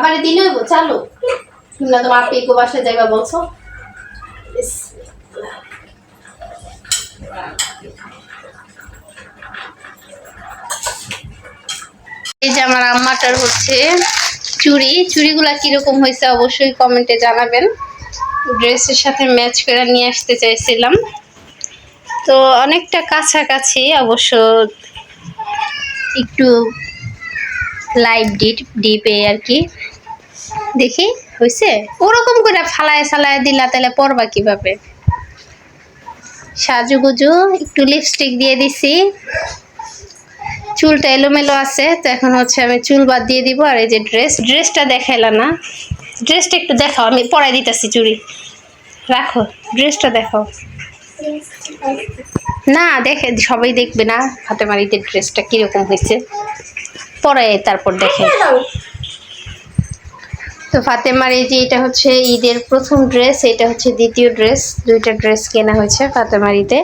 বাবারে দিলে হইব চালু তোমরা তোমার আপেকো বাসায় যাইবা বলছো এই যে আমার আম্মাটার হচ্ছে চুড়িগুলা কিরকম হয়েছে অবশ্যই কমেন্টে জানাবেন ড্রেসের সাথে ম্যাচ করে নিয়ে আসতে চাইছিলাম তো অনেকটা কাছাকাছি অবশ্য একটু লাইট ডিপে আর কি দেখি হয়েছে ওরকম করে ফালায় সালায় দিলা তাহলে পরবা কিভাবে সাজুগুজু একটু লিপস্টিক দিয়ে দিছি চুলটা এলোমেলো আছে তো এখন হচ্ছে আমি চুল বাদ দিয়ে দিব আর এই যে ড্রেসটা দেখাইলা না ড্রেসটা একটু দেখাও আমি পরাই দিতেছি চুড়ি রাখো ড্রেসটা দেখাও না দেখে সবাই দেখবে না ফাতেমার ঈদের ড্রেসটা কিরকম হয়েছে পরাই তারপর দেখে তো ফাতেমার এই যে এটা হচ্ছে ঈদের প্রথম ড্রেস এটা হচ্ছে দ্বিতীয় ড্রেস দুইটা ড্রেস কেনা হয়েছে ফাতেমার ঈদে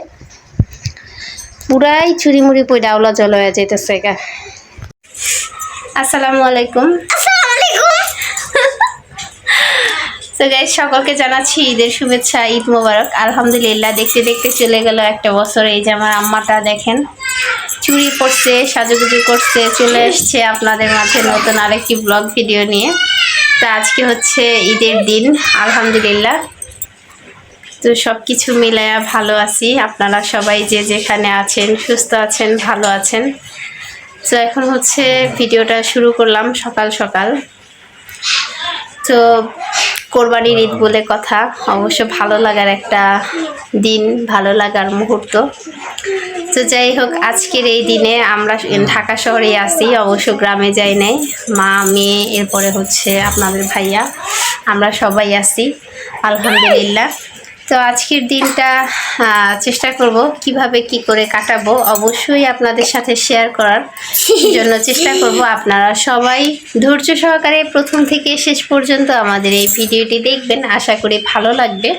পুরাই চুরিমুড়ি পই ডাউলা জল হয়ে যাইতেছে গা আসসালামু আলাইকুম তো গাইস সকলকে জানাচ্ছি ঈদের শুভেচ্ছা ঈদ মোবারক আলহামদুলিল্লাহ দেখতে দেখতে চলে গেল একটা বছর এই যে আমার আম্মাটা দেখেন চুরি পরছে সাজুগুজু করছে চলে এসছে আপনাদের মাঝে নতুন আরেকটি ব্লগ ভিডিও নিয়ে তো আজকে হচ্ছে ঈদের দিন আলহামদুলিল্লাহ তো সব কিছু মিলায়া ভালো আছি আপনারা সবাই যে যেখানে আছেন সুস্থ আছেন ভালো আছেন তো এখন হচ্ছে ভিডিওটা শুরু করলাম সকাল সকাল তো কোরবানির ঈদ বলে কথা অবশ্য ভালো লাগার একটা দিন ভালো লাগার মুহূর্ত তো যাই হোক আজকের এই দিনে আমরা ঢাকা শহরে আছি অবশ্য গ্রামে যাই নাই মা মেয়ে এরপরে হচ্ছে আপনাদের ভাইয়া আমরা সবাই আছি আলহামদুলিল্লাহ তো আজকের দিনটা চেষ্টা করব কিভাবে কি করে কাটাবো অবশ্যই আপনাদের সাথে শেয়ার করার জন্য চেষ্টা করব আপনারা সবাই ধৈর্য সহকারে প্রথম থেকে শেষ পর্যন্ত আমাদের এই ভিডিওটি দেখবেন আশা করি ভালো লাগবে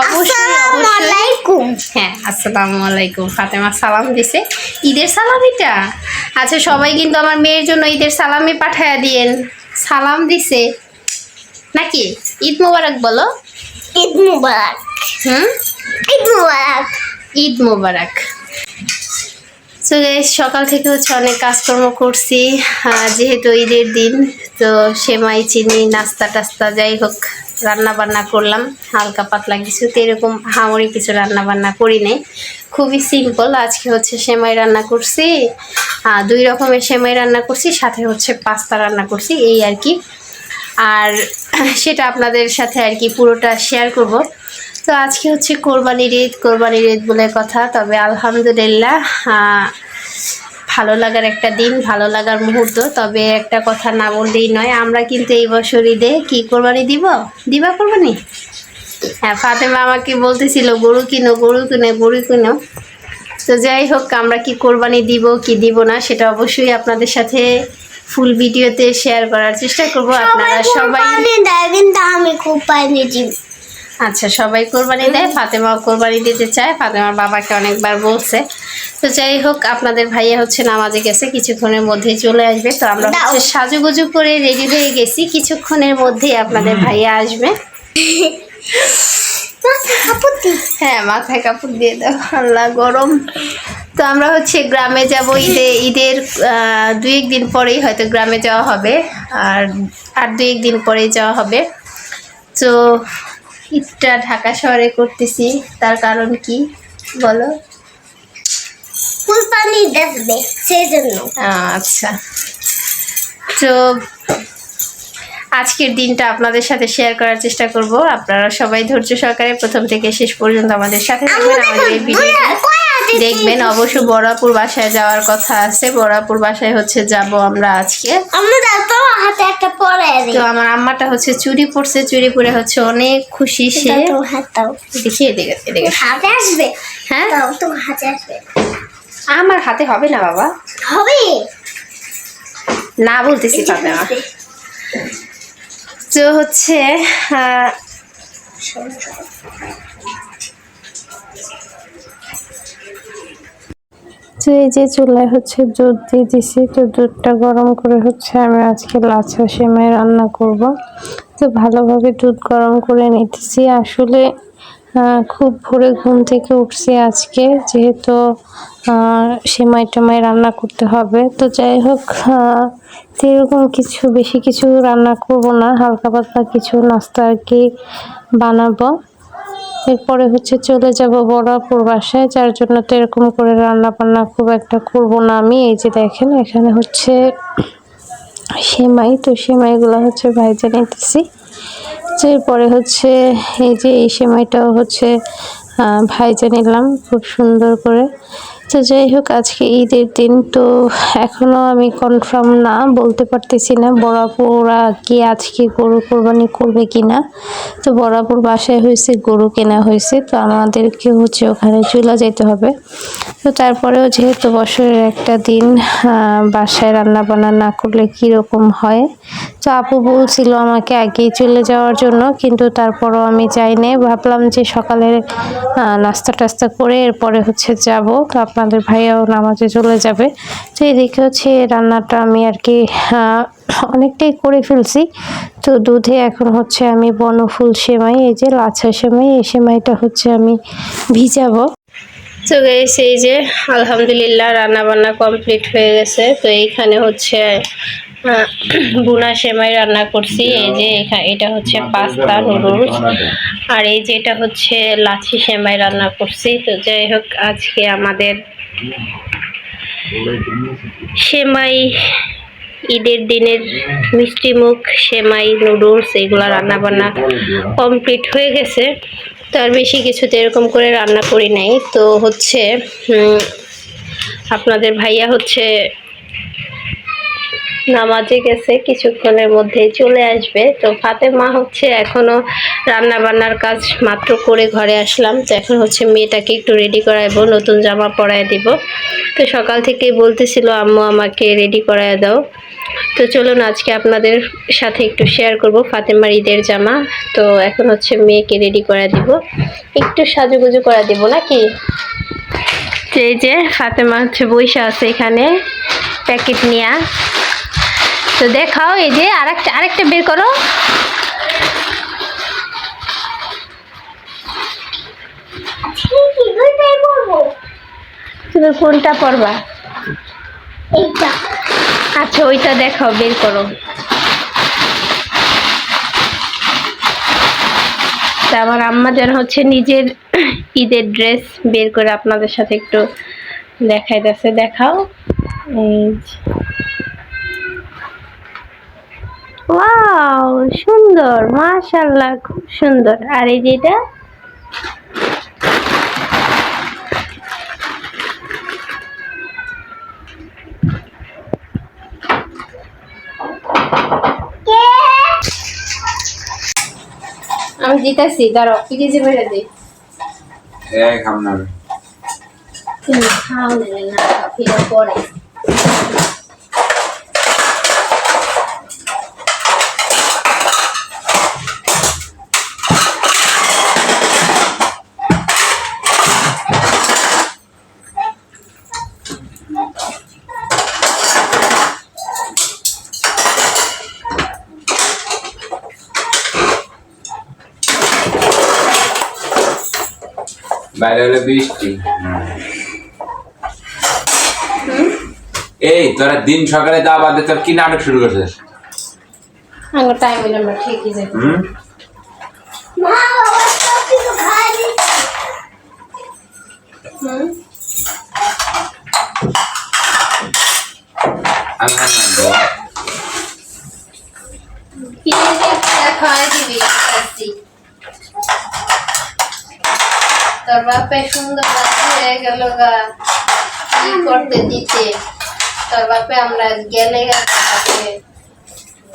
অবশ্যই হ্যাঁ আসসালামু আলাইকুম ফাতেমা সালাম দিছে ঈদের সালাম এটা আচ্ছা সবাই কিন্তু আমার মেয়ের জন্য ঈদের সালামই পাঠায়া দিয়েন সালাম দিছে নাকি ঈদ মোবারক বলো ঈদ মোবারক ঈদ মোবারক ঈদ মোবারক তো সকাল থেকে হচ্ছে অনেক কাজকর্ম করছি যেহেতু ঈদের দিন তো সেমাই চিনি নাস্তা টাস্তা যাই হোক রান্না বান্না করলাম হালকা পাতলা কিছু তো এরকম হামরি কিছু রান্না বান্না করি নাই খুবই সিম্পল আজকে হচ্ছে সেমাই রান্না করছি 2 রকমের সেমাই রান্না করছি সাথে হচ্ছে পাস্তা রান্না করছি এই আর কি আর সেটা আপনাদের সাথে আর কি পুরোটা শেয়ার করব তো আজকে হচ্ছে কোরবানির ঈদ বলে কথা তবে আলহামদুলিল্লাহ ভালো লাগার একটা দিন ভালো লাগার মুহূর্ত তবে একটা কথা না বললেই নয় আমরা কিন্তু এই বছর ঈদে কি কোরবানি দিবা কোরবানি হ্যাঁ ফাতেমা আমাকে বলতেছিল গরু কিনো তো যাই হোক আমরা কি কোরবানি দিব কি দিব না সেটা অবশ্যই আপনাদের সাথে ফুল ভিডিওতে শেয়ার করার চেষ্টা করব আপনারা সবাই আমি কোরবানি দিব আচ্ছা সবাই কোরবানি দেয় ফাতেমাও কোরবানি দিতে চায় ফাতেমার বাবাকে অনেকবার বলছে তো যাই হোক আপনাদের ভাইয়া হচ্ছে নামাজে গেছে কিছুক্ষণের মধ্যেই চলে আসবে তো আমরা হচ্ছে সাজুগুজু করে রেডি হয়ে গেছি কিছুক্ষণের মধ্যেই আপনাদের ভাইয়া আসবে হ্যাঁ মাথায় কাপড় দিয়ে দাও আল্লাহ গরম তো আমরা হচ্ছে গ্রামে যাব ঈদের 2-1 দিন পরেই হয়তো গ্রামে যাওয়া হবে আর 2-1 দিন পরেই যাওয়া হবে তো ঈদটা ঢাকা শহরে করতেছি তার কারণ কি বলো কুরবানি দেবে সেজন্য আচ্ছা তো আজকের দিনটা আপনাদের সাথে শেয়ার করার চেষ্টা করব আপনারা সবাই ধৈর্য সহকারে প্রথম থেকে শেষ পর্যন্ত আমাদের সাথে থাকবেন আমাদের এই ভিডিওটি দেখবেন অবশ্য বড়াপুর বাসায় যাওয়ার কথা আছে বড়াপুর বাসায় হচ্ছে যাব আমরা আজকে হাতে একটা পরে তো আমার আম্মাটা হচ্ছে চুড়ি পরছে চুড়ি পরে হচ্ছে অনেক খুশি সে দেখি এদিকে হাতে আসবে হ্যাঁ তো হাতে আসবে আমার হাতে হবে না বাবা হবে না বলতেছি ফাতেমা তো হচ্ছে তো এই যে চুলায় হচ্ছে দুধ দিয়ে দিছি, তো দুধটা গরম করে হচ্ছে আমি আজকে লাচ্ছা সেমাই রান্না করব। তো ভালোভাবে দুধ গরম করে নিতেছি। আসলে খুব ভোরে ঘুম থেকে উঠছি আজকে, যেহেতু সেমাই টেমাই রান্না করতে হবে। তো যাই হোক, তো এরকম কিছু বেশি কিছু রান্না করব না, হালকা পাতলা কিছু নাস্তা আর কি বানাবো। এরপরে হচ্ছে চলে যাব বড় আপুর বাসায়, যার জন্য তো এরকম করে রান্না বান্না খুব একটা করব না আমি। এই যে দেখেন এখানে হচ্ছে সেমাই, তো সেমাইগুলো হচ্ছে ভাইজা নিতেছি। তো এরপরে হচ্ছে এই যে এই সেমাইটাও হচ্ছে ভাইজা নিলাম খুব সুন্দর করে। তো যাই হোক, আজকে ঈদের দিন, তো এখনো আমি কনফার্ম না, বলতে পারতেছি না বড় আপুরা কি আজকে গরু কোরবানি করবে কিনা। তো বড় আপুর বাসায় হয়েছে গরু কেনা হয়েছে, তো আমাদেরকে হচ্ছে ওখানে চলে যেতে হবে। তো তারপরেও যেহেতু বছরের একটা দিন বাসায় রান্না বান্না না করলে কীরকম হয়, তো আপু বলছিল আমাকে আগেই চলে যাওয়ার জন্য, কিন্তু তারপরও আমি যাইনি। ভাবলাম যে সকালে নাস্তা টাস্তা করে এরপরে হচ্ছে যাব। তো আপনাদের ভাইয়াও নামাজে চলে যাবে। তো এদিকে হচ্ছে রান্নাটা আমি আর কি অনেকটাই করে ফেলছি। তো দুধে এখন হচ্ছে আমি বনফুল সেমাই, এই যে লাচ্ছা সেমাই, এই সেমাইটা হচ্ছে আমি ভিজাবো। তো গাইস, এই যে আলহামদুলিল্লাহ রান্না বান্না কমপ্লিট হয়ে গেছে। তো এইখানে হচ্ছে বুনা সেমাই রান্না করছি। এই যে এটা হচ্ছে পাস্তা নুডলস, আর এই যে এটা হচ্ছে লাচ্ছি সেমাই রান্না করছি। তো যাই হোক, আজকে আমাদের সেমাই ঈদের দিনের মিষ্টি মুখ সেমাই নুডলস এগুলা রান্না বান্না কমপ্লিট হয়ে গেছে। তো আর বেশি কিছুতে এরকম করে রান্না করি নাই। তো হচ্ছে আপনাদের ভাইয়া হচ্ছে নামাজে গেছে, কিছুক্ষণের মধ্যেই চলে আসবে। তো ফাতেমা হচ্ছে এখনো রান্না বান্নার কাজ মাত্র করে ঘরে আসলাম। তো এখন হচ্ছে মেয়েটাকে একটু রেডি করাইবো, নতুন জামা পরায় দিব। তো সকাল থেকেই বলতেছিল আম্মু আমাকে রেডি করায় দাও। তো চলুন আজকে আপনাদের সাথে একটু শেয়ার করব ফাতেমার ঈদের জামা। তো এখন হচ্ছে মেয়েকে রেডি করে দিব, একটু সাজুগুজু করে দিব নাকি। এই যে ফাতেমা হচ্ছে বইসা আছে এখানে প্যাকেট নিয়া। তো দেখাও, এই যে আরেকটা বের করো। তুমি কোনটা পরবা? এইটা। আচ্ছা, ওইটা দেখাও, বের করো। তা আমার আম্মা যেন হচ্ছে নিজের ঈদের ড্রেস বের করে আপনাদের সাথে একটু দেখাইতেছে। দেখাও। এই যে, ওয়াও, সুন্দর, মাশাআল্লাহ, খুব সুন্দর। আর এই যে এটা, আমি দিতেছি, দাঁড়াও ফ্রিজে বেড়ে দিই। খাম না তুমি খাও না, ফিরে পরে। বাইরে হলে বৃষ্টি। এই তোরা দিন সকালে দাওয়া বাদে তোর কি নাটক শুরু করছিস? আমার টাইম হইল, আমরা ঠিকই যাই। মা বাবা সব কিছু খাই। তোর বাপে সুন্দর হয়ে গেল গা, কি করতে দিতে। তোর বাপে আমরা গেলে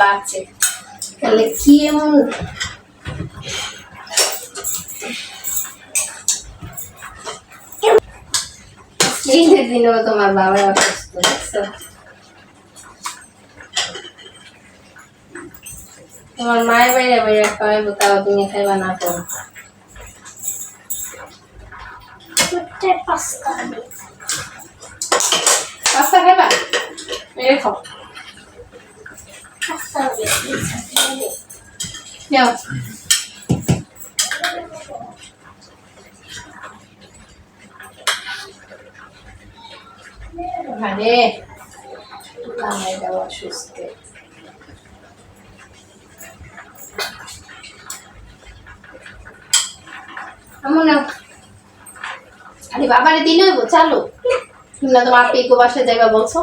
বাঁচে, তাহলে কি এমন। এই দিনও তোমার বাবার অসুস্থ, দেখছো? তোমার মায়ের বাইরে বাইরে খাওয়াইবো, তাও তুমি খাইবা না। তো পাস্তা পাস্তা খাইবা মেরে খাও আস্তে হবে যাও আরে লামাই দেওয়া সুস্থ এমন না আরে বাবারে দিন হইব চালু তুমি না তোমার পেকো বাসায় যাইবা বলছো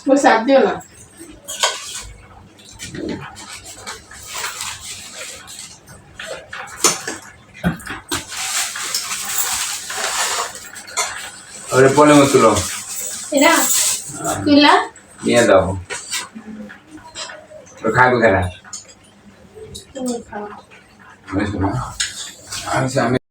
বসে আর দিও না ওরে পনে মতুলো এরা তুইলা নিয়ে দাও তো খাইবো কেনা তুমি খাও আমি